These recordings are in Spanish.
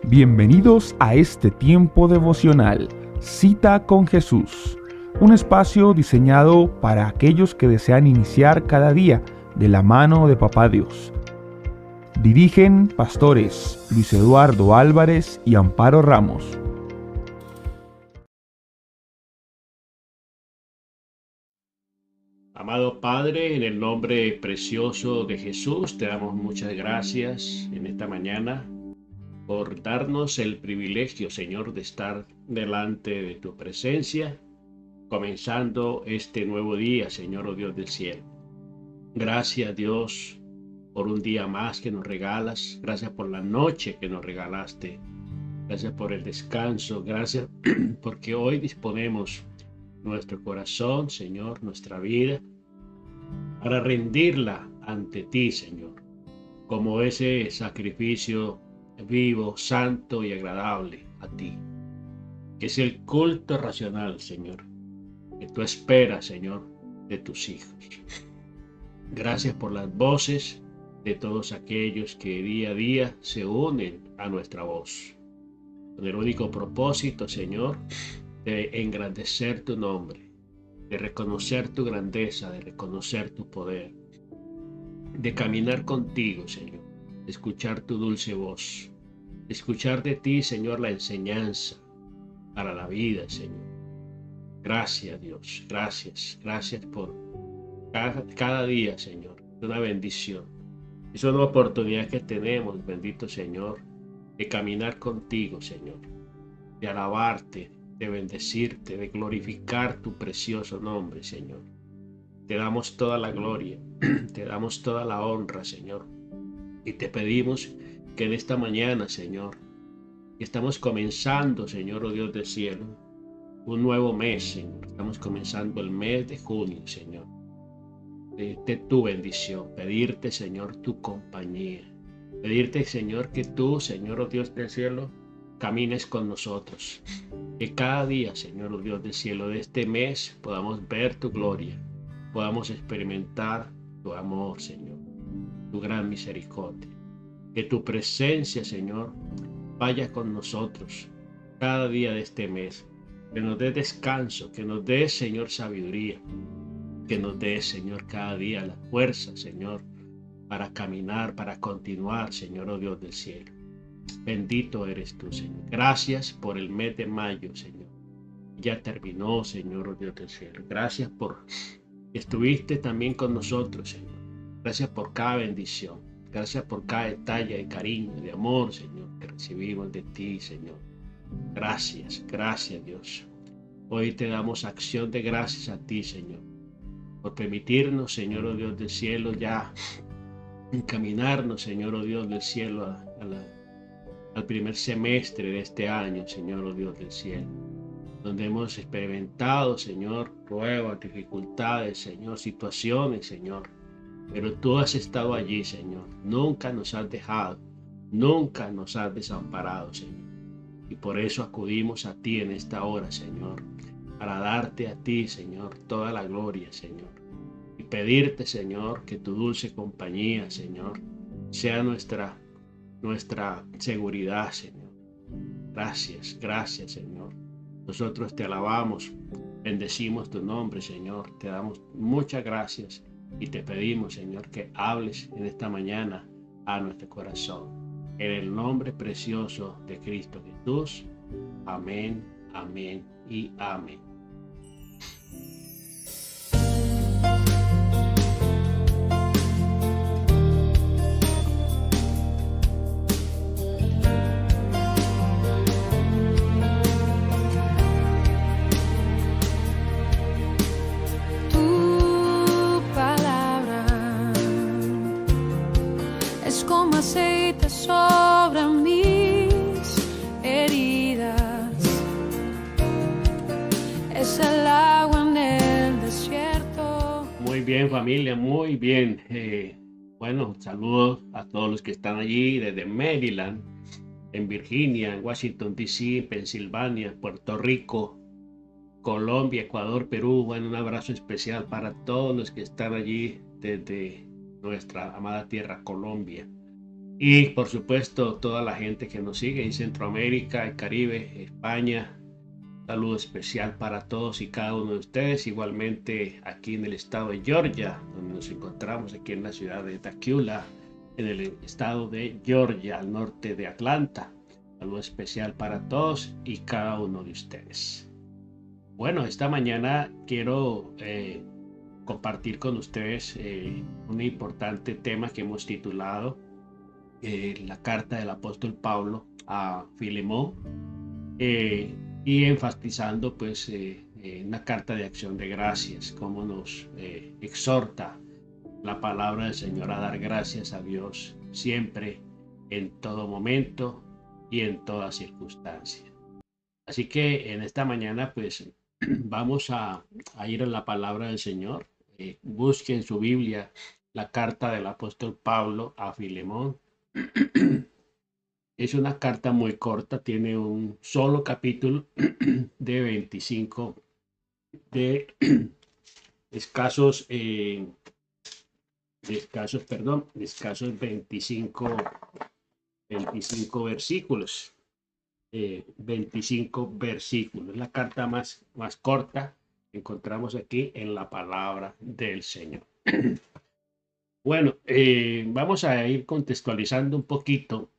Bienvenidos a este tiempo devocional, Cita con Jesús, un espacio diseñado para aquellos que desean iniciar cada día de la mano de Papá Dios. Dirigen pastores Luis Eduardo Álvarez y Amparo Ramos. Amado Padre, en el nombre precioso de Jesús, te damos muchas gracias en esta mañana por darnos el privilegio, Señor, de estar delante de tu presencia, comenzando este nuevo día, Señor, oh Dios del cielo. Gracias, Dios, por un día más que nos regalas. Gracias por la noche que nos regalaste. Gracias por el descanso. Gracias porque hoy disponemos nuestro corazón, Señor, nuestra vida, para rendirla ante ti, Señor, como ese sacrificio vivo, santo y agradable a ti, que es el culto racional, Señor, que tú esperas, Señor, de tus hijos. Gracias por las voces de todos aquellos que día a día se unen a nuestra voz, con el único propósito, Señor, de engrandecer tu nombre, de reconocer tu grandeza, de reconocer tu poder, de caminar contigo, Señor, de escuchar tu dulce voz, de escuchar de ti, Señor, la enseñanza para la vida, Señor. Gracias, Dios, gracias por cada día, Señor. Es una bendición, es una oportunidad que tenemos, bendito Señor, de caminar contigo, Señor, de alabarte, de bendecirte, de glorificar tu precioso nombre, Señor. Te damos toda la gloria, te damos toda la honra, Señor. Y te pedimos que en esta mañana, Señor, que estamos comenzando, Señor, oh Dios del cielo, un nuevo mes, Señor. Estamos comenzando el mes de junio, Señor. Pedirte tu bendición, pedirte, Señor, tu compañía. Pedirte, Señor, que tú, Señor, oh Dios del cielo, camines con nosotros. Que cada día, Señor, oh Dios del cielo, de este mes podamos ver tu gloria, podamos experimentar tu amor, Señor, tu gran misericordia. Que tu presencia, Señor, vaya con nosotros cada día de este mes. Que nos dé descanso, que nos dé, Señor, sabiduría. Que nos dé, Señor, cada día la fuerza, Señor, para caminar, para continuar, Señor, oh Dios del cielo. Bendito eres tú, Señor. Gracias por el mes de mayo, Señor. Ya terminó, Señor, oh Dios del cielo. Gracias por que estuviste también con nosotros, Señor. Gracias por cada bendición. Gracias por cada detalle de cariño, de amor, Señor, que recibimos de ti, Señor. Gracias, Dios. Hoy te damos acción de gracias a ti, Señor, por permitirnos, Señor, oh Dios del cielo, ya encaminarnos, Señor, oh Dios del cielo, al primer semestre de este año, Señor, oh Dios del cielo, donde hemos experimentado, Señor, pruebas, dificultades, Señor, situaciones, Señor, pero tú has estado allí, Señor. Nunca nos has dejado, nunca nos has desamparado, Señor. Y por eso acudimos a ti en esta hora, Señor, para darte a ti, Señor, toda la gloria, Señor. Y pedirte, Señor, que tu dulce compañía, Señor, sea nuestra seguridad, Señor. Gracias, Señor. Nosotros te alabamos, bendecimos tu nombre, Señor. Te damos muchas gracias y te pedimos, Señor, que hables en esta mañana a nuestro corazón. En el nombre precioso de Cristo Jesús. Amén, amén y amén. Como aceite sobre mis heridas, es el agua en el desierto. Muy bien, familia, muy bien. Bueno, saludos a todos los que están allí desde Maryland, en Virginia, en Washington, D.C., Pensilvania, Puerto Rico, Colombia, Ecuador, Perú. Bueno, un abrazo especial para todos los que están allí desde nuestra amada tierra Colombia. Y por supuesto, toda la gente que nos sigue en Centroamérica, el Caribe, España. Saludo especial para todos y cada uno de ustedes. Igualmente aquí en el estado de Georgia, donde nos encontramos aquí en la ciudad de Dacula, en el estado de Georgia, al norte de Atlanta. Saludo especial para todos y cada uno de ustedes. Bueno, esta mañana quiero compartir con ustedes un importante tema que hemos titulado la carta del apóstol Pablo a Filemón, y enfatizando pues una carta de acción de gracias, como nos exhorta la palabra del Señor a dar gracias a Dios siempre, en todo momento y en toda circunstancia. Así que en esta mañana pues vamos a ir a la palabra del Señor. Busque en su Biblia la carta del apóstol Pablo a Filemón. Es una carta muy corta, tiene un solo capítulo de 25, de escasos, escasos 25 versículos. 25 versículos. La carta más corta que encontramos aquí en la palabra del Señor. Bueno, vamos a ir contextualizando un poquito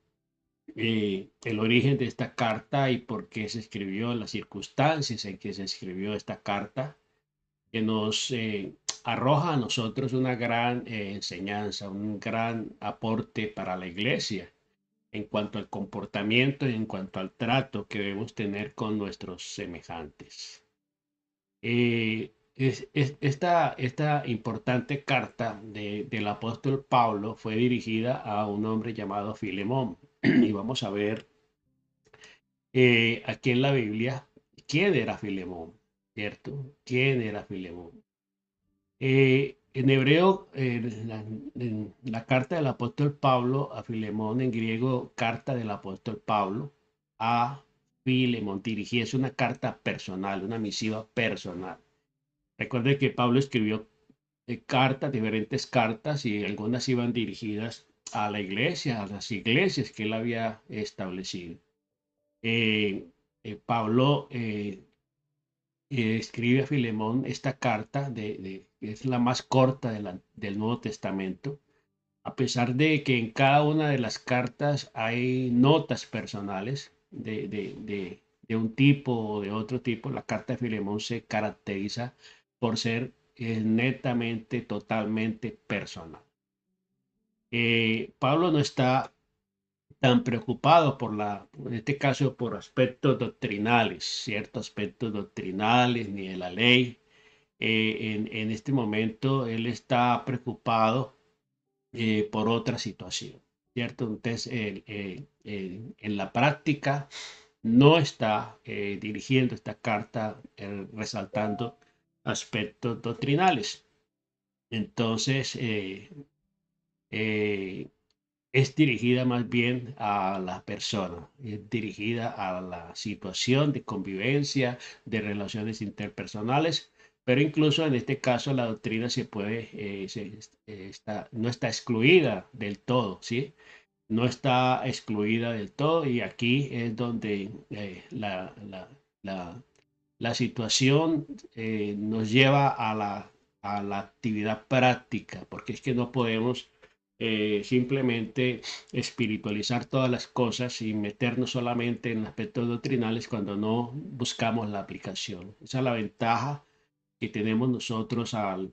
el origen de esta carta y por qué se escribió, las circunstancias en que se escribió esta carta, que nos arroja a nosotros una gran enseñanza, un gran aporte para la iglesia en cuanto al comportamiento y en cuanto al trato que debemos tener con nuestros semejantes. Esta importante carta del apóstol Pablo fue dirigida a un hombre llamado Filemón. Y vamos a ver aquí en la Biblia quién era Filemón, ¿cierto? ¿Quién era Filemón? En hebreo, la carta del apóstol Pablo a Filemón, en griego, carta del apóstol Pablo a Filemón, dirigida, es una carta personal, una misiva personal. Recuerde que Pablo escribió diferentes cartas, y algunas iban dirigidas a la iglesia, a las iglesias que él había establecido. Pablo escribe a Filemón esta carta, es la más corta del Nuevo Testamento, a pesar de que en cada una de las cartas hay notas personales de un tipo o de otro tipo. La carta de Filemón se caracteriza por ser netamente, totalmente personal. Pablo no está tan preocupado en este caso, por aspectos doctrinales, ciertos aspectos doctrinales, ni de la ley. En este momento él está preocupado por otra situación, ¿cierto? Entonces, en la práctica no está dirigiendo esta carta resaltando aspectos doctrinales. Entonces, es dirigida más bien a la persona, es dirigida a la situación de convivencia, de relaciones interpersonales, pero incluso en este caso la doctrina no está excluida del todo, ¿sí? No está excluida del todo, y aquí es donde la situación nos lleva a la actividad práctica, porque es que no podemos simplemente espiritualizar todas las cosas y meternos solamente en aspectos doctrinales cuando no buscamos la aplicación. Esa es la ventaja que tenemos nosotros al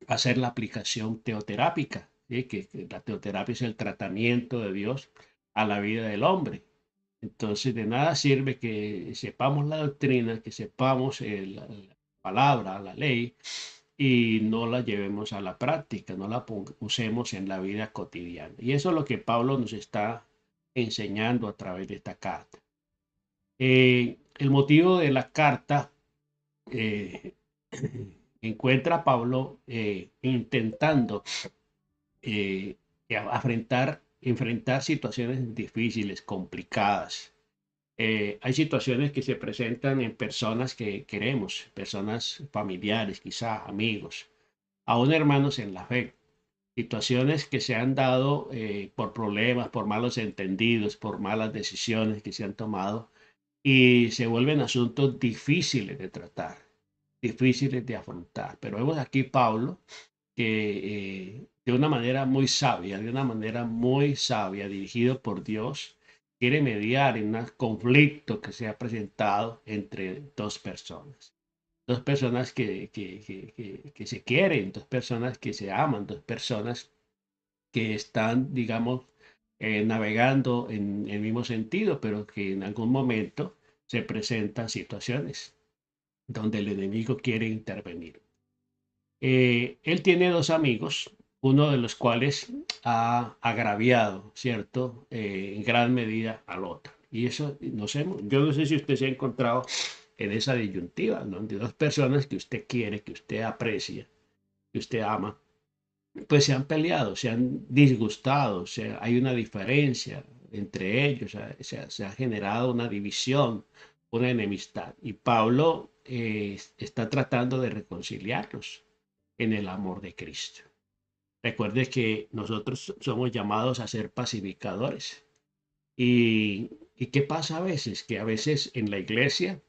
hacer la aplicación teoterápica, ¿sí? Que la teoterapia es el tratamiento de Dios a la vida del hombre. Entonces, de nada sirve que sepamos la doctrina, que sepamos la palabra, la ley, y no la llevemos a la práctica, no la usemos en la vida cotidiana. Y eso es lo que Pablo nos está enseñando a través de esta carta. El motivo de la carta encuentra a Pablo intentando enfrentar situaciones difíciles, complicadas. Hay situaciones que se presentan en personas que queremos, personas familiares, quizá amigos, aún hermanos en la fe. situaciones que se han dado por problemas, por malos entendidos, por malas decisiones que se han tomado y se vuelven asuntos difíciles de tratar, difíciles de afrontar. Pero vemos aquí Pablo que de una manera muy sabia, dirigido por Dios, quiere mediar en un conflicto que se ha presentado entre dos personas. Dos personas que se quieren, dos personas que se aman, dos personas que están, digamos, navegando en el mismo sentido, pero que en algún momento se presentan situaciones donde el enemigo quiere intervenir. Él tiene dos amigos, uno de los cuales ha agraviado, ¿cierto? En gran medida al otro. Y eso, yo no sé si usted se ha encontrado en esa disyuntiva, ¿no? De dos personas que usted quiere, que usted aprecia, que usted ama, pues se han peleado, se han disgustado, hay una diferencia entre ellos, se ha generado una división, una enemistad. Y Pablo está tratando de reconciliarlos en el amor de Cristo. Recuerde que nosotros somos llamados a ser pacificadores. ¿Y qué pasa a veces? Que a veces en la iglesia,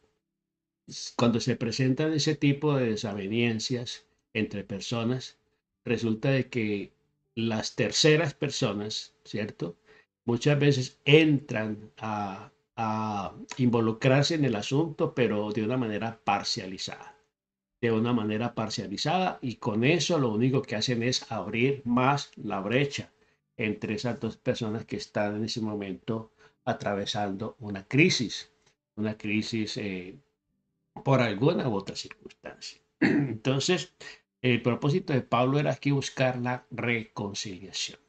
cuando se presentan ese tipo de desavenencias entre personas, resulta de que las terceras personas, ¿cierto? Muchas veces entran a involucrarse en el asunto, pero de una manera parcializada, y con eso lo único que hacen es abrir más la brecha entre esas dos personas que están en ese momento atravesando una crisis por alguna u otra circunstancia. Entonces, el propósito de Pablo era aquí buscar la reconciliación.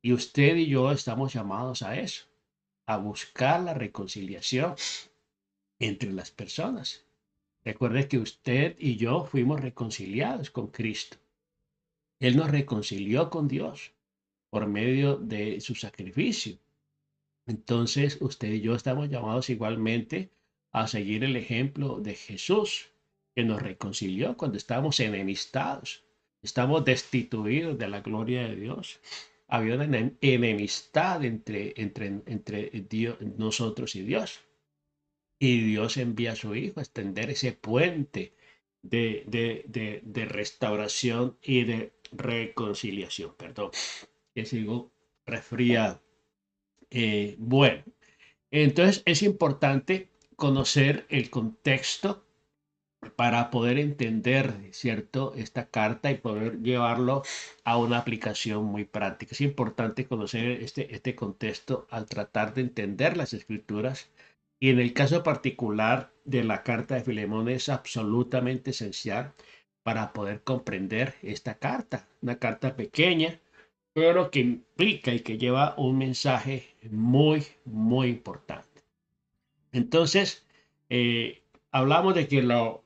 Y usted y yo estamos llamados a eso, a buscar la reconciliación entre las personas. Recuerde que usted y yo fuimos reconciliados con Cristo. Él nos reconcilió con Dios por medio de su sacrificio. Entonces, usted y yo estamos llamados igualmente a seguir el ejemplo de Jesús, que nos reconcilió cuando estábamos enemistados, estamos destituidos de la gloria de Dios. Había una enemistad entre Dios, nosotros y Dios. Y Dios envía a su Hijo a extender ese puente de restauración y de reconciliación. Perdón, que sigo resfriado. Bueno, entonces es importante conocer el contexto para poder entender, ¿cierto?, esta carta y poder llevarlo a una aplicación muy práctica. Es importante conocer este contexto al tratar de entender las escrituras, y en el caso particular de la carta de Filemón es absolutamente esencial para poder comprender esta carta, una carta pequeña, pero que implica y que lleva un mensaje muy, muy importante. Entonces, hablamos de que la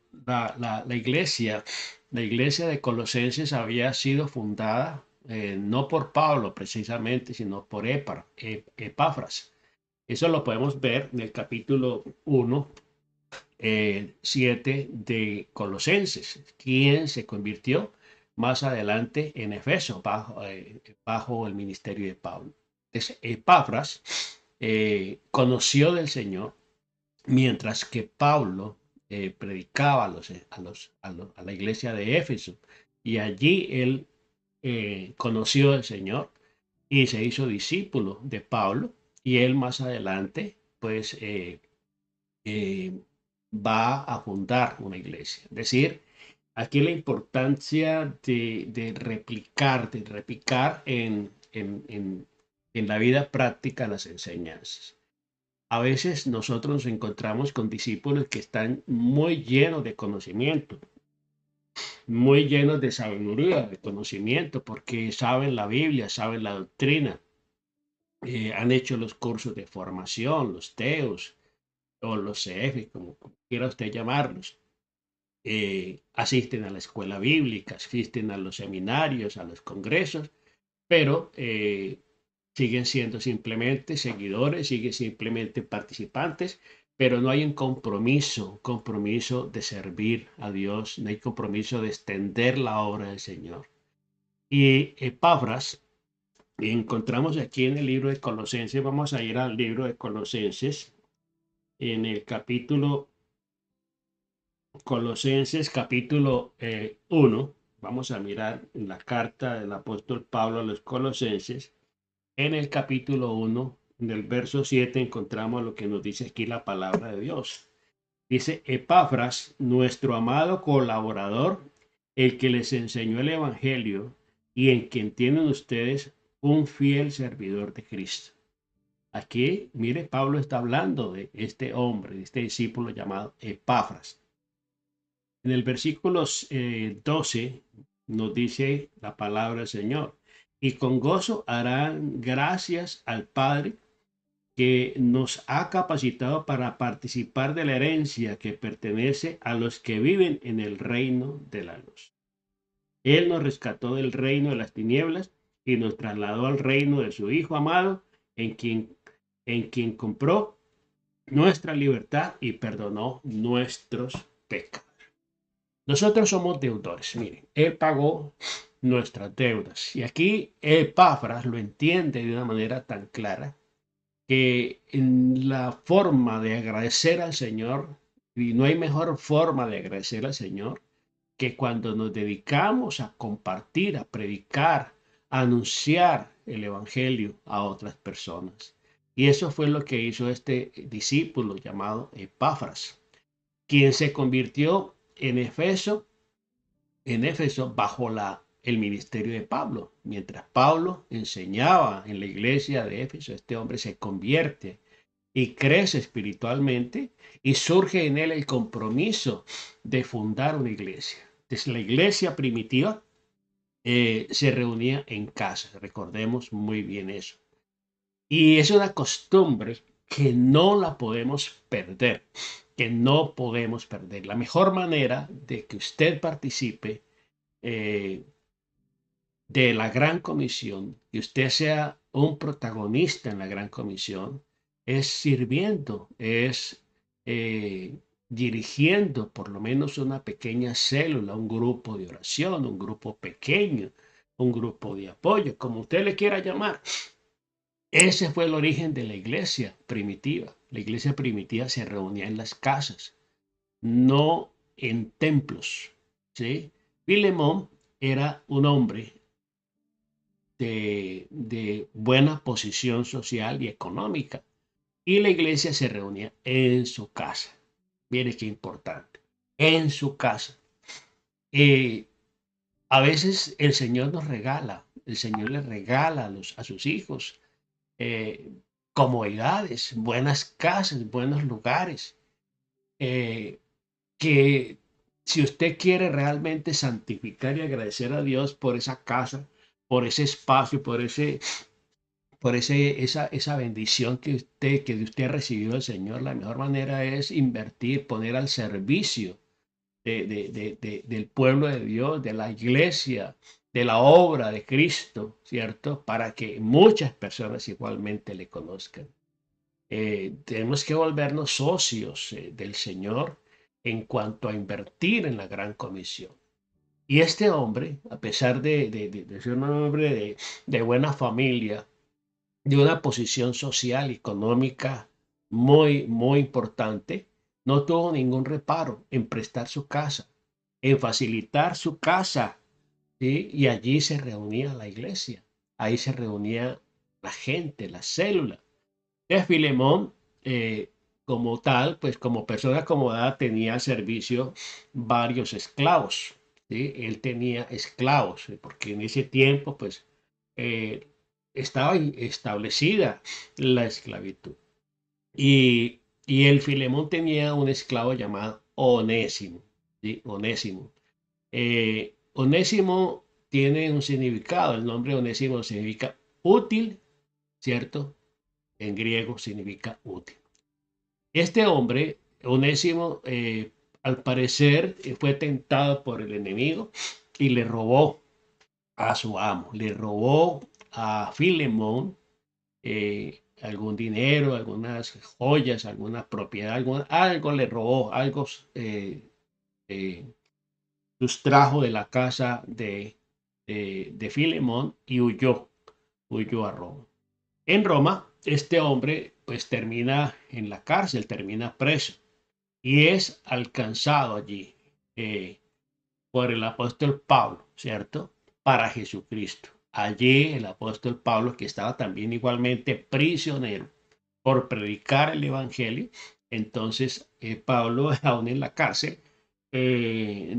iglesia de Colosenses había sido fundada no por Pablo precisamente, sino por Epafras. Eso lo podemos ver en el capítulo 1, 7 de Colosenses, quien se convirtió más adelante en Efeso, bajo el ministerio de Pablo. Entonces, Epafras conoció del Señor, mientras que Pablo predicaba a la iglesia de Éfeso, y allí él conoció al Señor y se hizo discípulo de Pablo, y él más adelante pues eh, va a fundar una iglesia. Es decir, aquí la importancia de replicar en la vida práctica las enseñanzas. A veces nosotros nos encontramos con discípulos que están muy llenos de conocimiento, muy llenos de sabiduría, de conocimiento, porque saben la Biblia, saben la doctrina, han hecho los cursos de formación, los teos o los CF, como quiera usted llamarlos. Asisten a la escuela bíblica, asisten a los seminarios, a los congresos, pero siguen siendo simplemente seguidores, siguen simplemente participantes, pero no hay un compromiso de servir a Dios, no hay compromiso de extender la obra del Señor. Y Epafras, encontramos aquí en el libro de Colosenses, vamos a ir al libro de Colosenses, en el capítulo, Colosenses capítulo 1, vamos a mirar en la carta del apóstol Pablo a los Colosenses, en el capítulo 1, en el verso 7, encontramos lo que nos dice aquí la palabra de Dios. Dice Epafras, nuestro amado colaborador, el que les enseñó el Evangelio y en quien tienen ustedes un fiel servidor de Cristo. Aquí, mire, Pablo está hablando de este hombre, de este discípulo llamado Epafras. En el versículo 12 nos dice la palabra del Señor, y con gozo harán gracias al Padre que nos ha capacitado para participar de la herencia que pertenece a los que viven en el reino de la luz. Él nos rescató del reino de las tinieblas y nos trasladó al reino de su Hijo amado, en quien compró nuestra libertad y perdonó nuestros pecados. Nosotros somos deudores, miren, Él pagó nuestras deudas. Y aquí Epafras lo entiende de una manera tan clara que en la forma de agradecer al Señor, y no hay mejor forma de agradecer al Señor que cuando nos dedicamos a compartir, a predicar, a anunciar el Evangelio a otras personas. Y eso fue lo que hizo este discípulo llamado Epafras, quien se convirtió en Éfeso bajo el ministerio de Pablo. Mientras Pablo enseñaba en la iglesia de Éfeso, este hombre se convierte y crece espiritualmente y surge en él el compromiso de fundar una iglesia. Desde la iglesia primitiva se reunía en casa, recordemos muy bien eso. Y es una costumbre que no la podemos perder, que no podemos perder. La mejor manera de que usted participe eh, de la Gran Comisión y usted sea un protagonista en la Gran Comisión es sirviendo, es dirigiendo por lo menos una pequeña célula, un grupo de oración, un grupo pequeño, un grupo de apoyo, como usted le quiera llamar. Ese fue el origen de la iglesia primitiva. La iglesia primitiva se reunía en las casas, no en templos, ¿sí? Filemón era un hombre de buena posición social y económica, y la iglesia se reunía en su casa. Mire qué importante, en su casa. A veces el Señor nos regala, el Señor le regala a sus hijos eh, comodidades, buenas casas, buenos lugares, eh, que si usted quiere realmente santificar y agradecer a Dios por esa casa, por ese espacio, esa bendición que usted ha recibido del Señor, la mejor manera es invertir, poner al servicio del pueblo de Dios, de la iglesia, de la obra de Cristo, ¿cierto? Para que muchas personas igualmente le conozcan. Tenemos que volvernos socios del Señor en cuanto a invertir en la gran comisión. Y este hombre, a pesar de ser un hombre de buena familia, de una posición social y económica muy importante, no tuvo ningún reparo en prestar su casa, en facilitar su casa, ¿sí? Y allí se reunía la iglesia, ahí se reunía la gente, la célula. De Filemón, como tal, pues como persona acomodada, tenía al servicio varios esclavos, ¿sí? Él tenía esclavos, porque en ese tiempo, pues, eh, estaba establecida la esclavitud. Y el Filemón tenía un esclavo llamado Onésimo, ¿sí? Onésimo. Onésimo tiene un significado, el nombre Onésimo significa útil, ¿cierto? En griego significa útil. Este hombre, Onésimo, al parecer fue tentado por el enemigo y le robó a su amo, le robó a Filemón algún dinero, algunas joyas, alguna propiedad, algo le robó, algo sustrajo de la casa de Filemón y huyó a Roma. En Roma, este hombre pues termina en la cárcel, termina preso y es alcanzado allí eh, por el apóstol Pablo, ¿cierto? Para Jesucristo. Allí el apóstol Pablo, que estaba también igualmente prisionero por predicar el evangelio, entonces Pablo, aún en la cárcel, eh,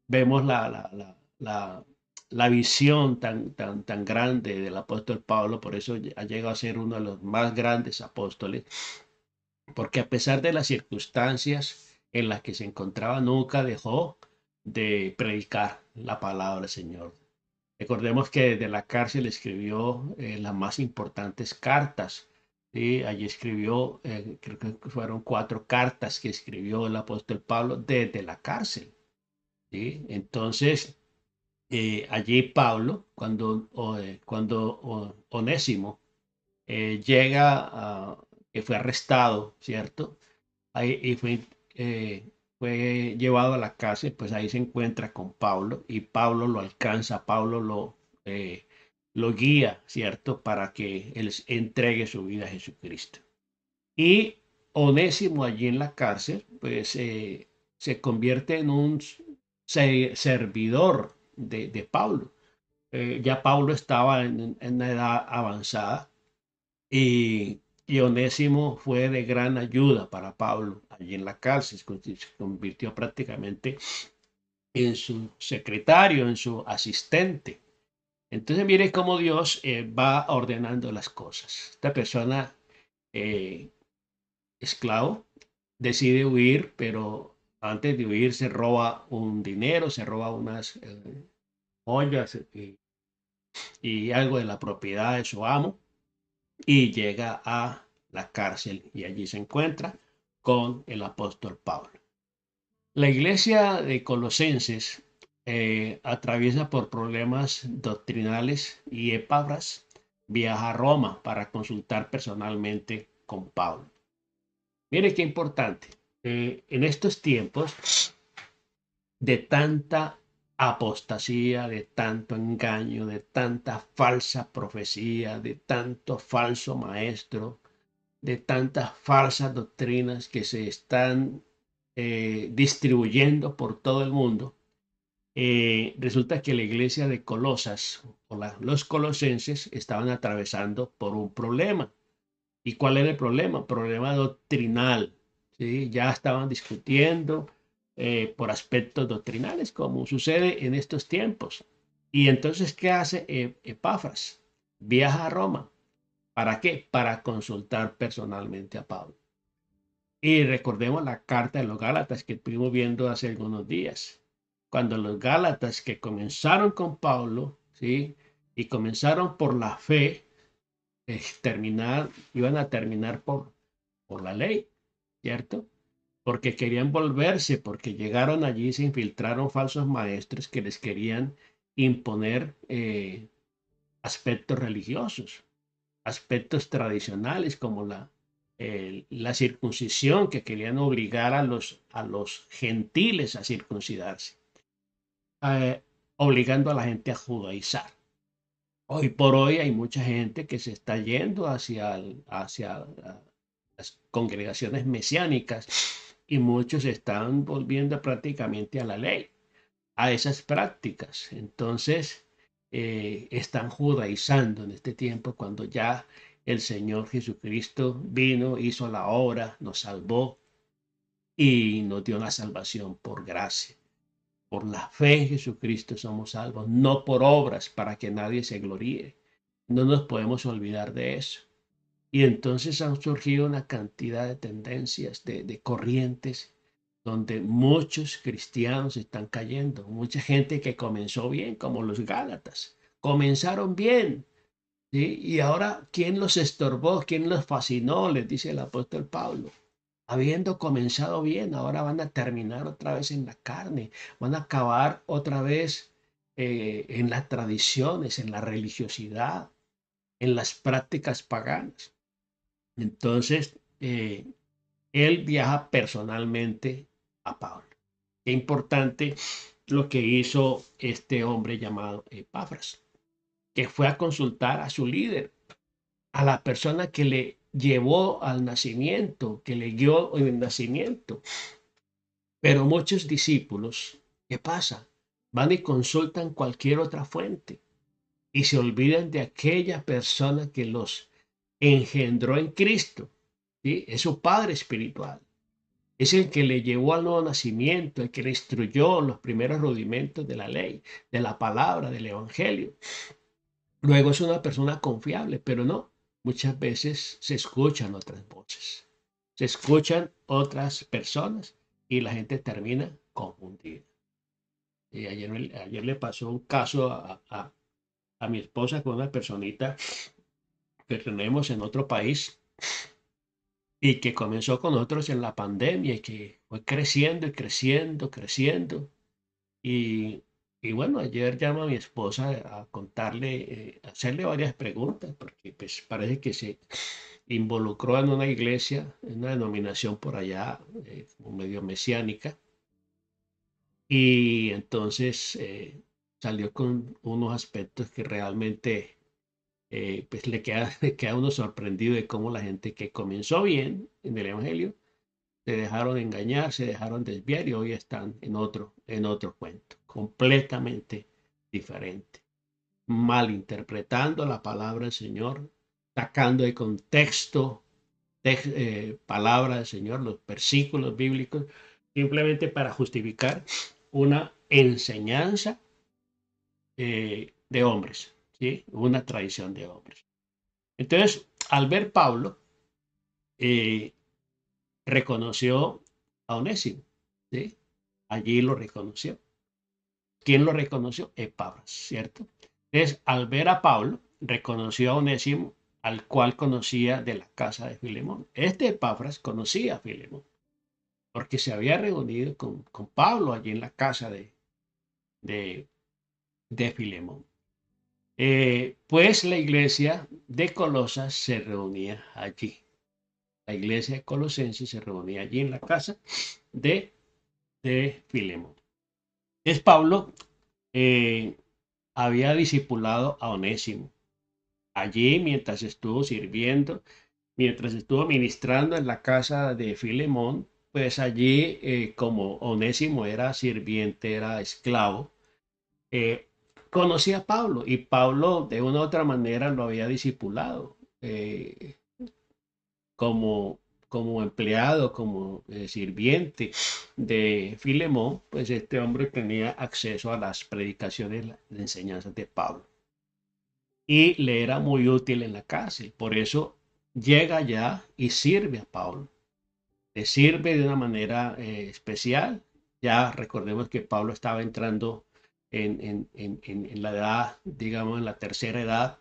vemos la visión tan grande del apóstol Pablo, por eso ha llegado a ser uno de los más grandes apóstoles, porque a pesar de las circunstancias en las que se encontraba, nunca dejó de predicar la palabra del Señor. Recordemos que desde la cárcel escribió las más importantes cartas. ¿Sí? Allí escribió, creo que fueron 4 cartas que escribió el apóstol Pablo desde la cárcel. ¿Sí? Entonces, allí Pablo, cuando Onésimo llega, que fue arrestado, ¿cierto? Ahí, y fue llevado a la cárcel, pues ahí se encuentra con Pablo y Pablo lo alcanza, Pablo lo guía, ¿cierto? Para que él entregue su vida a Jesucristo. Y Onésimo allí en la cárcel, pues se convierte en un servidor de Pablo. Ya Pablo estaba en una edad avanzada y Onésimo fue de gran ayuda para Pablo allí en la cárcel, se convirtió prácticamente en su secretario, en su asistente. Entonces mire cómo Dios va ordenando las cosas. Esta persona, eh, esclavo, decide huir, pero antes de huir se roba un dinero, se roba unas joyas y algo de la propiedad de su amo y llega a la cárcel y allí se encuentra con el apóstol Pablo. La iglesia de Colosenses atraviesa por problemas doctrinales y Epafras viaja a Roma para consultar personalmente con Pablo. Mire qué importante. En estos tiempos de tanta apostasía, de tanto engaño, de tanta falsa profecía, de tanto falso maestro, de tantas falsas doctrinas que se están distribuyendo por todo el mundo, resulta que la iglesia de Colosas o los colosenses estaban atravesando por un problema. ¿Y cuál era el problema? Problema doctrinal. ¿Sí? Ya estaban discutiendo por aspectos doctrinales, como sucede en estos tiempos. Y entonces, ¿qué hace Epafras? Viaja a Roma. ¿Para qué? Para consultar personalmente a Pablo. Y recordemos la carta de los Gálatas que estuvimos viendo hace algunos días. Cuando los Gálatas que comenzaron con Pablo, ¿sí? Y comenzaron por la fe, iban a terminar por la ley, ¿cierto? Porque querían volverse, porque llegaron allí y se infiltraron falsos maestros que les querían imponer aspectos religiosos, aspectos tradicionales como la circuncisión, que querían obligar a los gentiles a circuncidarse, obligando a la gente a judaizar. Hoy por hoy hay mucha gente que se está yendo hacia las congregaciones mesiánicas y muchos están volviendo prácticamente a la ley, a esas prácticas. Entonces, están judaizando en este tiempo cuando ya el Señor Jesucristo vino, hizo la obra, nos salvó y nos dio la salvación por gracia. Por la fe en Jesucristo somos salvos, no por obras para que nadie se gloríe. No nos podemos olvidar de eso. Y entonces han surgido una cantidad de tendencias, de corrientes, donde muchos cristianos están cayendo. Mucha gente que comenzó bien, como los Gálatas. Comenzaron bien, ¿sí? Y ahora, ¿quién los estorbó? ¿Quién los fascinó? Les dice el apóstol Pablo. Habiendo comenzado bien, ahora van a terminar otra vez en la carne, van a acabar otra vez en las tradiciones, en la religiosidad, en las prácticas paganas. Entonces, él viaja personalmente a Pablo. Qué importante lo que hizo este hombre llamado Epafras, que fue a consultar a su líder, a la persona que le llevó al nacimiento, que le guió en el nacimiento. Pero muchos discípulos, ¿qué pasa? Van y consultan cualquier otra fuente y se olvidan de aquella persona que los engendró en Cristo, ¿sí? Es su Padre espiritual. Es el que le llevó al nuevo nacimiento, el que le instruyó los primeros rudimentos de la ley, de la palabra, del evangelio. Luego es una persona confiable, pero no. Muchas veces se escuchan otras voces, se escuchan otras personas y la gente termina confundida. Y ayer le pasó un caso a mi esposa con una personita que tenemos en otro país y que comenzó con nosotros en la pandemia y que fue creciendo y creciendo, creciendo. Y, y bueno, ayer llama a mi esposa a contarle, hacerle varias preguntas, porque pues parece que se involucró en una iglesia, en una denominación por allá, como medio mesiánica, y entonces salió con unos aspectos que realmente pues le queda a uno sorprendido de cómo la gente que comenzó bien en el Evangelio se dejaron engañar, se dejaron desviar y hoy están en otro cuento, completamente diferente, malinterpretando la palabra del Señor, sacando de contexto palabra del Señor, los versículos bíblicos, simplemente para justificar una enseñanza de hombres, ¿sí? Una tradición de hombres. Entonces, al ver Pablo, eh, reconoció a Onésimo, ¿sí? Allí lo reconoció. ¿Quién lo reconoció? Epafras, ¿cierto? Entonces, al ver a Pablo, reconoció a Onésimo, al cual conocía de la casa de Filemón. Este Epafras conocía a Filemón, porque se había reunido con Pablo allí en la casa de, de Filemón. Pues la iglesia de Colosas se reunía allí. La iglesia de Colosenses se reunía allí en la casa de Filemón. Es Pablo eh, había discipulado a Onésimo. Allí, mientras estuvo sirviendo, mientras estuvo ministrando en la casa de Filemón, pues allí, como Onésimo era sirviente, era esclavo, eh, conocía a Pablo y Pablo de una u otra manera lo había discipulado. Como, como empleado, como sirviente de Filemón, pues este hombre tenía acceso a las predicaciones, las enseñanzas de Pablo. Y le era muy útil en la cárcel. Por eso llega allá y sirve a Pablo. Le sirve de una manera especial. Ya recordemos que Pablo estaba entrando en la edad, digamos, en la tercera edad,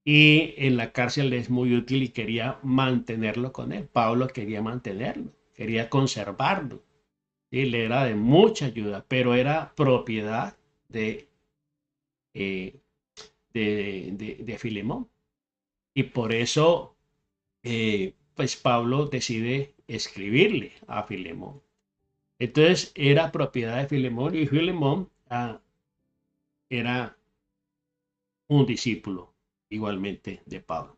y en la cárcel le es muy útil y quería mantenerlo con él. Pablo quería mantenerlo, quería conservarlo. Y le era de mucha ayuda, pero era propiedad de, eh, de Filemón. Y por eso, pues Pablo decide escribirle a Filemón. Entonces era propiedad de Filemón y Filemón era un discípulo igualmente de Pablo.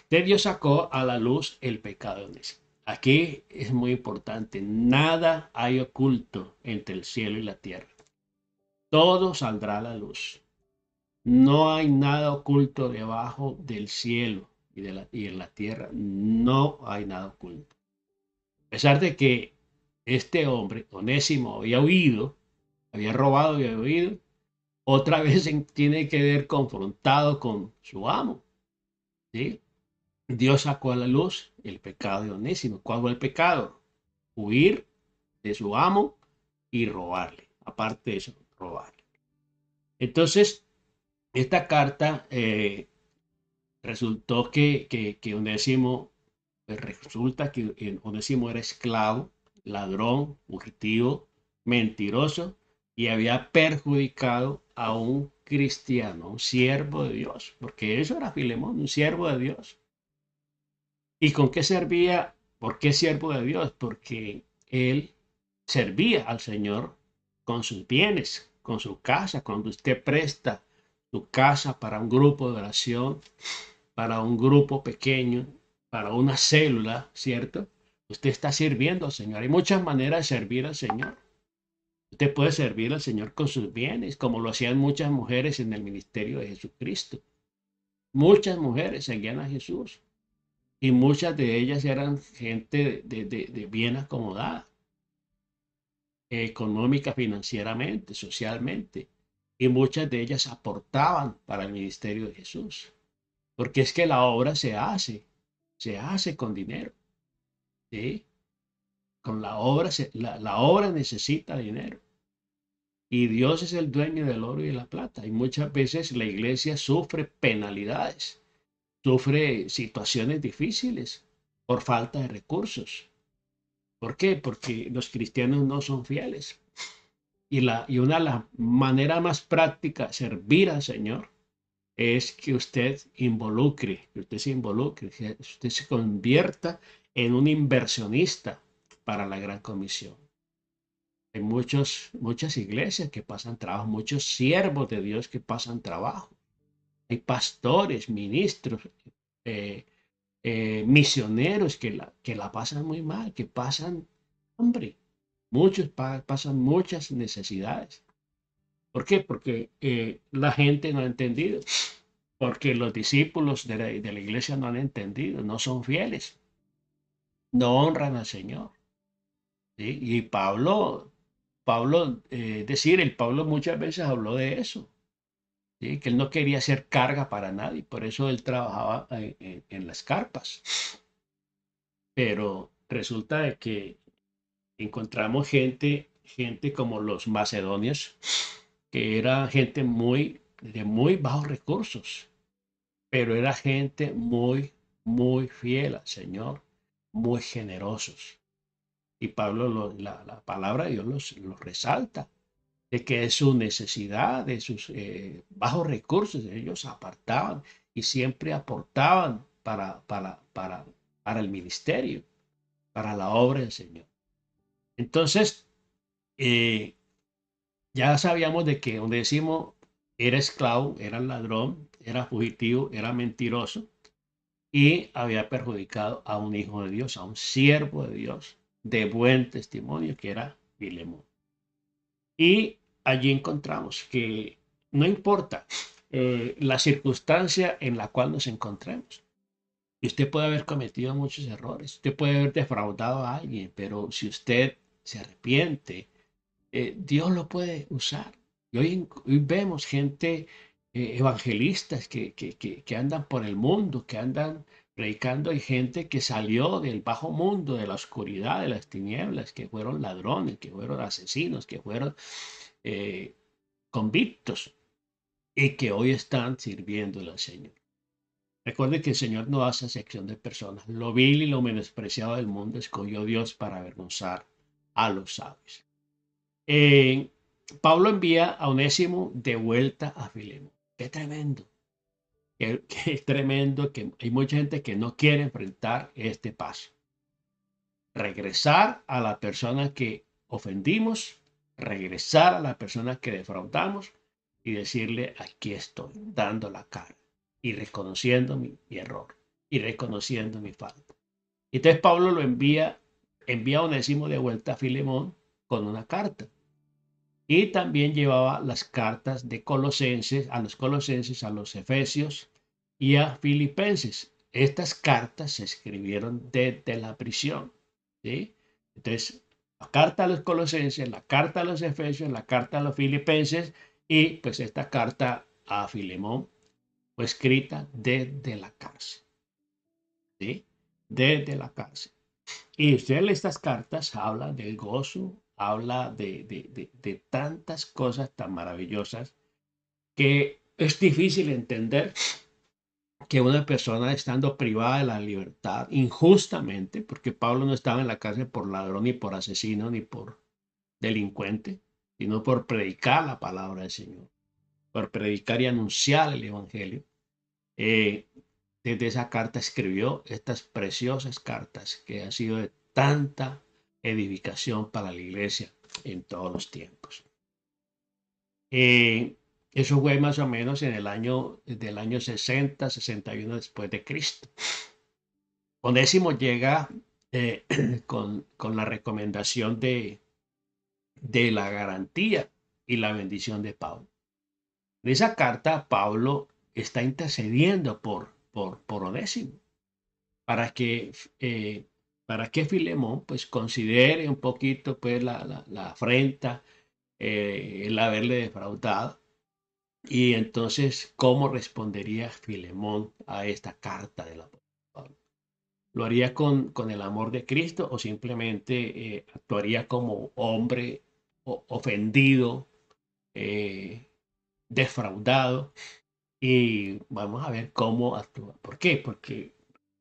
De Dios sacó a la luz el pecado de Onésimo. Aquí es muy importante, nada hay oculto entre el cielo y la tierra. Todo saldrá a la luz. No hay nada oculto debajo del cielo y en la tierra. No hay nada oculto. A pesar de que este hombre, Onésimo, había huido, había robado y había huido, otra vez tiene que ver confrontado con su amo, ¿sí? Dios sacó a la luz el pecado de Onésimo. ¿Cuál fue el pecado? Huir de su amo y robarle. Aparte de eso, robarle. Entonces, esta carta resultó que Onésimo, pues resulta que Onésimo era esclavo, ladrón, fugitivo, mentiroso y había perjudicado a un cristiano, un siervo de Dios, porque eso era Filemón, un siervo de Dios. ¿Y con qué servía? ¿Por qué siervo de Dios? Porque él servía al Señor con sus bienes, con su casa, cuando usted presta su casa para un grupo de oración, para un grupo pequeño, para una célula, ¿cierto? Usted está sirviendo al Señor. Hay muchas maneras de servir al Señor. Usted puede servir al Señor con sus bienes, como lo hacían muchas mujeres en el ministerio de Jesucristo. Muchas mujeres seguían a Jesús y muchas de ellas eran gente de bien acomodada, económica, financieramente, socialmente. Y muchas de ellas aportaban para el ministerio de Jesús. Porque es que la obra se hace con dinero, ¿sí? Con la obra, la obra necesita dinero. Y Dios es el dueño del oro y de la plata. Y muchas veces la iglesia sufre penalidades, sufre situaciones difíciles por falta de recursos. ¿Por qué? Porque los cristianos no son fieles. Y una de las maneras más prácticas de servir al Señor es que usted se involucre, que usted se convierta en un inversionista para la gran comisión. Hay muchas iglesias que pasan trabajo, muchos siervos de Dios que pasan trabajo. Hay pastores, ministros, eh, misioneros que la pasan muy mal, que pasan hambre. Muchos pasan muchas necesidades. ¿Por qué? Porque la gente no ha entendido. Porque los discípulos de la iglesia no han entendido, no son fieles, no honran al Señor. ¿Sí? Y el Pablo muchas veces habló de eso, ¿sí? Que él no quería ser carga para nadie, por eso él trabajaba en las carpas. Pero resulta de que encontramos gente como los macedonios, que era gente de muy bajos recursos, pero era gente muy fiel al Señor, muy generosos. Y Pablo, la palabra de Dios los resalta, de que de su necesidad, de sus bajos recursos, ellos apartaban y siempre aportaban para el ministerio, para la obra del Señor. Entonces, eh, ya sabíamos de que Onésimo era esclavo, era ladrón, era fugitivo, era mentiroso y había perjudicado a un hijo de Dios, a un siervo de Dios de buen testimonio que era Filemón. Y allí encontramos que no importa la circunstancia en la cual nos encontremos. Y usted puede haber cometido muchos errores, usted puede haber defraudado a alguien, pero si usted se arrepiente, Dios lo puede usar. Y hoy vemos gente, evangelistas que andan por el mundo, que andan predicando. Hay gente que salió del bajo mundo, de la oscuridad, de las tinieblas, que fueron ladrones, que fueron asesinos, que fueron eh, convictos y que hoy están sirviéndole al Señor. Recuerde que el Señor no hace acepción de personas. Lo vil y lo menospreciado del mundo escogió Dios para avergonzar a los sabios. Pablo envía a Onésimo de vuelta a Filemón. Qué tremendo. Qué tremendo que hay mucha gente que no quiere enfrentar este paso. Regresar a la persona que ofendimos, regresar a la persona que defraudamos y decirle, aquí estoy, dando la cara y reconociendo mi error y reconociendo mi falta. Entonces Pablo envía a Onésimo de vuelta a Filemón con una carta. Y también llevaba las cartas de Colosenses, a los Efesios y a Filipenses. Estas cartas se escribieron desde la prisión, ¿sí? Entonces, la carta a los Colosenses, la carta a los Efesios, la carta a los Filipenses y pues esta carta a Filemón fue escrita desde la cárcel, ¿sí? Desde la cárcel. Y usted lee estas cartas, habla del gozo, habla de tantas cosas tan maravillosas que es difícil entender que una persona estando privada de la libertad injustamente, porque Pablo no estaba en la cárcel por ladrón, ni por asesino, ni por delincuente, sino por predicar la palabra del Señor, por predicar y anunciar el Evangelio. Desde esa carta escribió estas preciosas cartas que han sido de tanta edificación para la iglesia en todos los tiempos. Eh, Eso fue más o menos en del año 60, 61 después de Cristo. Onésimo llega eh, con la recomendación de la garantía y la bendición de Pablo. En esa carta, Pablo está intercediendo por Onésimo para que, eh, para que Filemón pues, considere un poquito pues, la afrenta, el haberle defraudado. Y entonces, ¿cómo respondería Filemón a esta carta del apóstol Pablo? ¿Lo haría con el amor de Cristo o simplemente actuaría como hombre ofendido, eh, defraudado? Y vamos a ver cómo actúa. ¿Por qué? Porque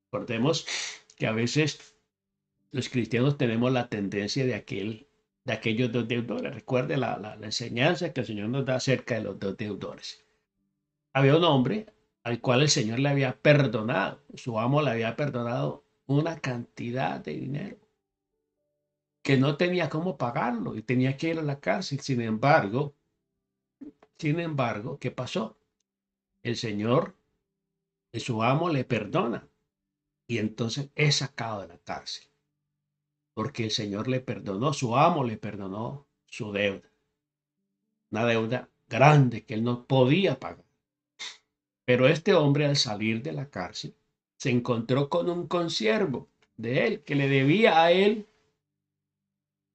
recordemos que a veces los cristianos tenemos la tendencia de aquellos dos deudores. Recuerde la enseñanza que el Señor nos da acerca de los dos deudores. Había un hombre al cual el Señor le había perdonado, su amo le había perdonado una cantidad de dinero que no tenía cómo pagarlo y tenía que ir a la cárcel. Sin embargo, ¿qué pasó? El Señor, su amo, le perdona y entonces es sacado de la cárcel porque el Señor le perdonó, su amo le perdonó su deuda, una deuda grande que él no podía pagar. Pero este hombre al salir de la cárcel se encontró con un consiervo de él que le debía a él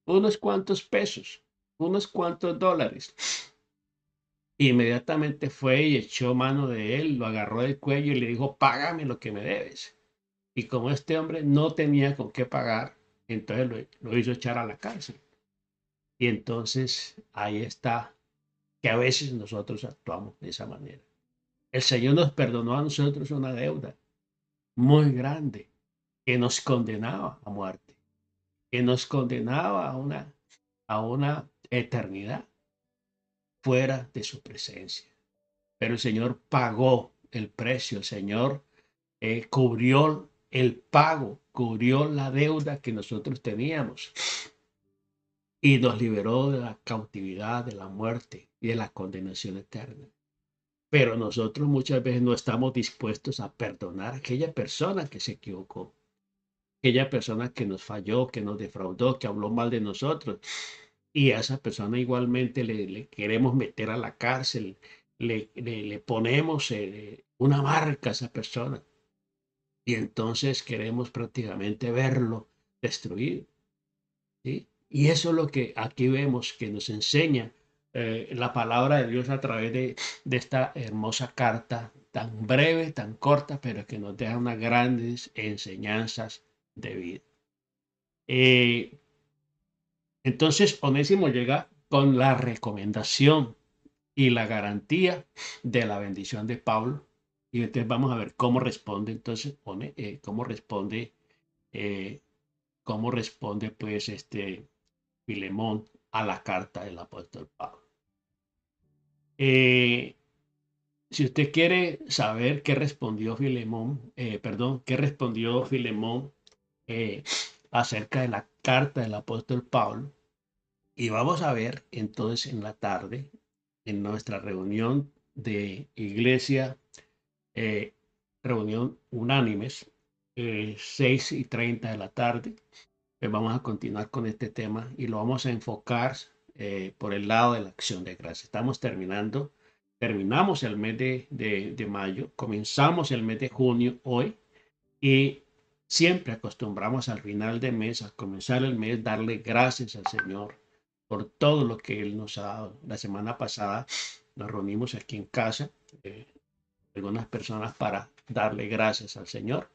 unos cuantos pesos, unos cuantos dólares. Inmediatamente fue y echó mano de él, lo agarró del cuello y le dijo, págame lo que me debes. Y como este hombre no tenía con qué pagar, entonces lo hizo echar a la cárcel. Y entonces ahí está que a veces nosotros actuamos de esa manera. El Señor nos perdonó a nosotros una deuda muy grande que nos condenaba a muerte, que nos condenaba a una eternidad fuera de su presencia. Pero el Señor pagó el precio, el Señor cubrió el pago, cubrió la deuda que nosotros teníamos y nos liberó de la cautividad, de la muerte y de la condenación eterna. Pero nosotros muchas veces no estamos dispuestos a perdonar a aquella persona que se equivocó, aquella persona que nos falló, que nos defraudó, que habló mal de nosotros. Y a esa persona igualmente le queremos meter a la cárcel, le ponemos una marca a esa persona. Y entonces queremos prácticamente verlo destruido. ¿Sí? Y eso es lo que aquí vemos que nos enseña la palabra de Dios a través de esta hermosa carta, tan breve, tan corta, pero que nos deja unas grandes enseñanzas de vida. Eh, entonces, Onésimo llega con la recomendación y la garantía de la bendición de Pablo. Y entonces vamos a ver cómo responde, entonces, eh, cómo responde pues Filemón a la carta del apóstol Pablo. Eh, si usted quiere saber qué respondió Filemón, qué respondió Filemón eh, acerca de la carta del apóstol Pablo, y vamos a ver entonces en la tarde, en nuestra reunión de iglesia, eh, reunión unánimes, 6:30 de la tarde, pues vamos a continuar con este tema y lo vamos a enfocar por el lado de la acción de gracias. Terminamos el mes de mayo, comenzamos el mes de junio hoy y siempre acostumbramos al final del mes, al comenzar el mes, darle gracias al Señor por todo lo que Él nos ha dado. La semana pasada nos reunimos aquí en casa, algunas personas para darle gracias al Señor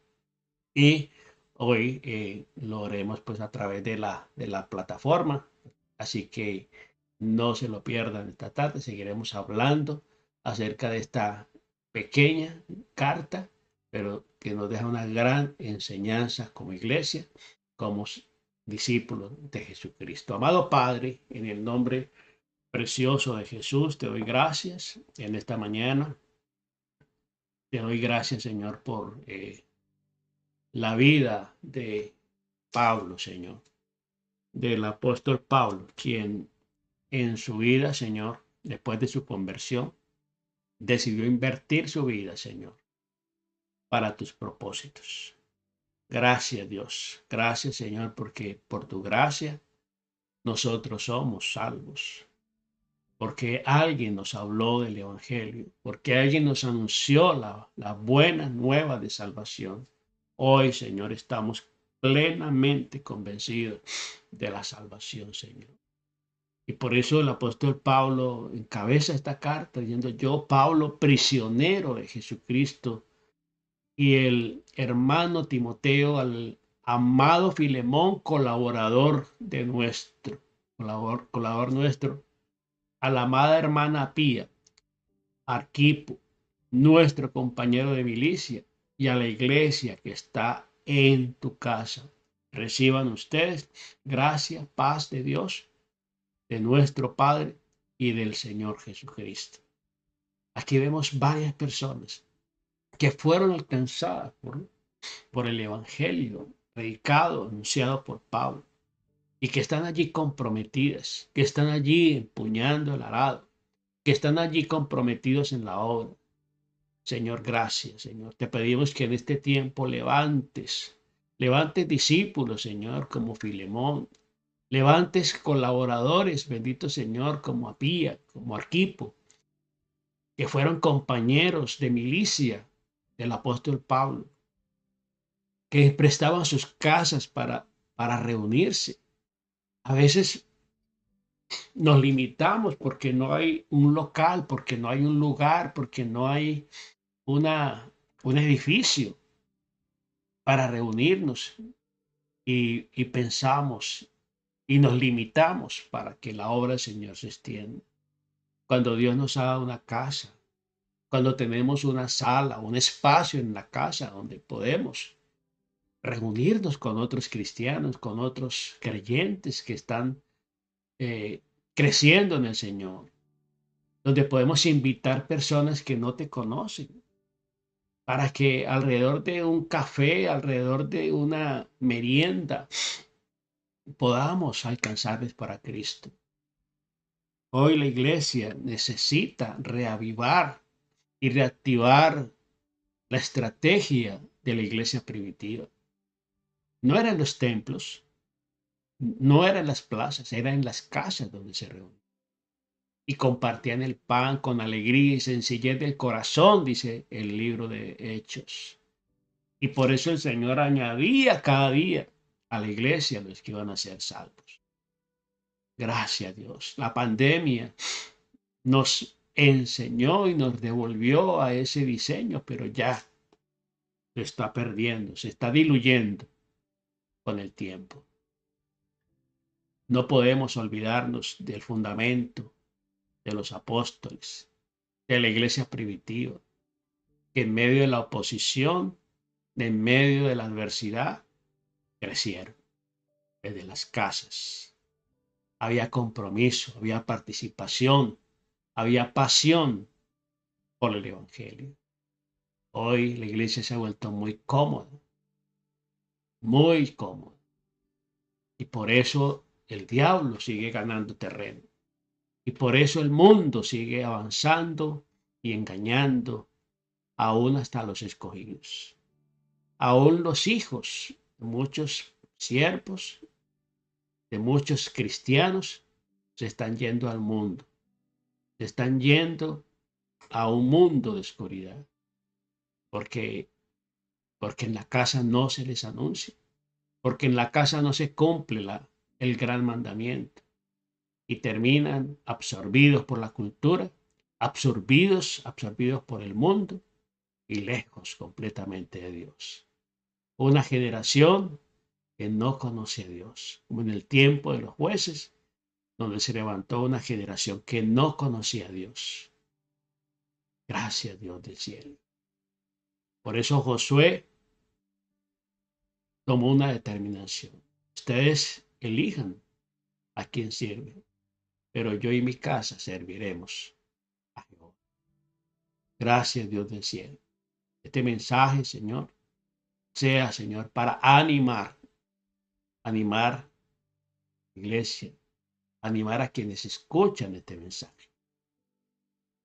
y hoy lo haremos pues a través de la plataforma. Así que no se lo pierdan esta tarde. Seguiremos hablando acerca de esta pequeña carta, pero que nos deja una gran enseñanza como iglesia, como discípulos de Jesucristo. Amado Padre, en el nombre precioso de Jesús, te doy gracias en esta mañana. Te doy gracias, Señor, por la vida de Pablo, Señor, del apóstol Pablo, quien en su vida, Señor, después de su conversión, decidió invertir su vida, Señor, para tus propósitos. Gracias, Dios. Gracias, Señor, porque por tu gracia nosotros somos salvos. Porque alguien nos habló del Evangelio, porque alguien nos anunció la buena nueva de salvación. Hoy, Señor, estamos plenamente convencidos de la salvación, Señor. Y por eso el apóstol Pablo encabeza esta carta diciendo: yo, Pablo, prisionero de Jesucristo, y el hermano Timoteo, al amado Filemón, colaborador nuestro, a la amada hermana Pía, Arquipo, nuestro compañero de milicia, y a la iglesia que está en tu casa. Reciban ustedes gracia, paz de Dios, de nuestro Padre y del Señor Jesucristo. Aquí vemos varias personas que fueron alcanzadas por el Evangelio predicado, anunciado por Pablo, y que están allí comprometidas, que están allí empuñando el arado, que están allí comprometidos en la obra. Señor, gracias, Señor. Te pedimos que en este tiempo levantes discípulos, Señor, como Filemón, levantes colaboradores, bendito Señor, como Apía, como Arquipo, que fueron compañeros de milicia del apóstol Pablo, que prestaban sus casas para reunirse. A veces nos limitamos porque no hay un local, porque no hay un lugar, porque no hay un edificio para reunirnos, y pensamos y nos limitamos para que la obra del Señor se extienda. Cuando Dios nos ha dado una casa, cuando tenemos una sala, un espacio en la casa donde podemos reunirnos con otros cristianos, con otros creyentes que están creciendo en el Señor, donde podemos invitar personas que no te conocen, para que alrededor de un café, alrededor de una merienda, podamos alcanzarles para Cristo. Hoy la iglesia necesita reavivar y reactivar la estrategia de la iglesia primitiva. No era en los templos, no era en las plazas, era en las casas donde se reunían. Y compartían el pan con alegría y sencillez del corazón, dice el libro de Hechos. Y por eso el Señor añadía cada día a la iglesia los que iban a ser salvos. Gracias a Dios. La pandemia nos enseñó y nos devolvió a ese diseño, pero ya se está perdiendo, se está diluyendo con el tiempo. No podemos olvidarnos del fundamento de los apóstoles, de la iglesia primitiva, que en medio de la oposición, en medio de la adversidad, crecieron desde las casas. Había compromiso, había participación, había pasión por el Evangelio. Hoy la iglesia se ha vuelto muy cómoda, muy cómoda. Y por eso el diablo sigue ganando terreno. Y por eso el mundo sigue avanzando y engañando aún hasta los escogidos. Aún los hijos de muchos siervos, de muchos cristianos, se están yendo al mundo. Se están yendo a un mundo de oscuridad. Porque en la casa no se les anuncia. Porque en la casa no se cumple el gran mandamiento. Y terminan absorbidos por la cultura, absorbidos por el mundo y lejos completamente de Dios. Una generación que no conoce a Dios, como en el tiempo de los jueces, donde se levantó una generación que no conocía a Dios. Gracias, Dios del cielo. Por eso Josué tomó una determinación. Ustedes elijan a quién sirven, pero yo y mi casa serviremos a Jehová. Gracias, Dios del cielo. Este mensaje, Señor, sea, Señor, para animar a la iglesia, animar a quienes escuchan este mensaje,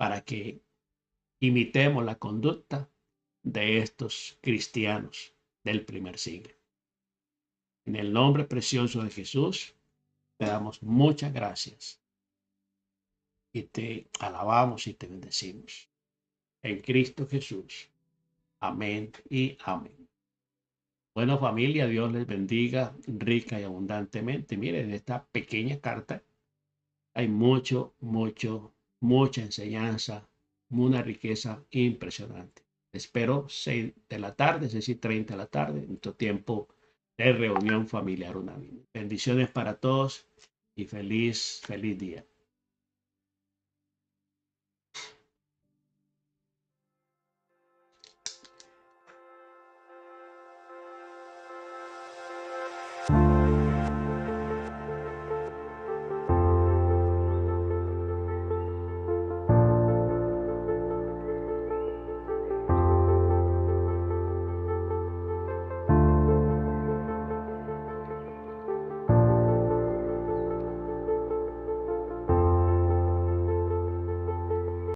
para que imitemos la conducta de estos cristianos del primer siglo. En el nombre precioso de Jesús, te damos muchas gracias y te alabamos y te bendecimos. En Cristo Jesús. Amén y amén. Bueno, familia, Dios les bendiga rica y abundantemente. Miren, en esta pequeña carta hay mucha enseñanza, una riqueza impresionante. Espero 6 de la tarde, 6:30 de la tarde, en nuestro tiempo de reunión familiar unánime. Bendiciones para todos y feliz día.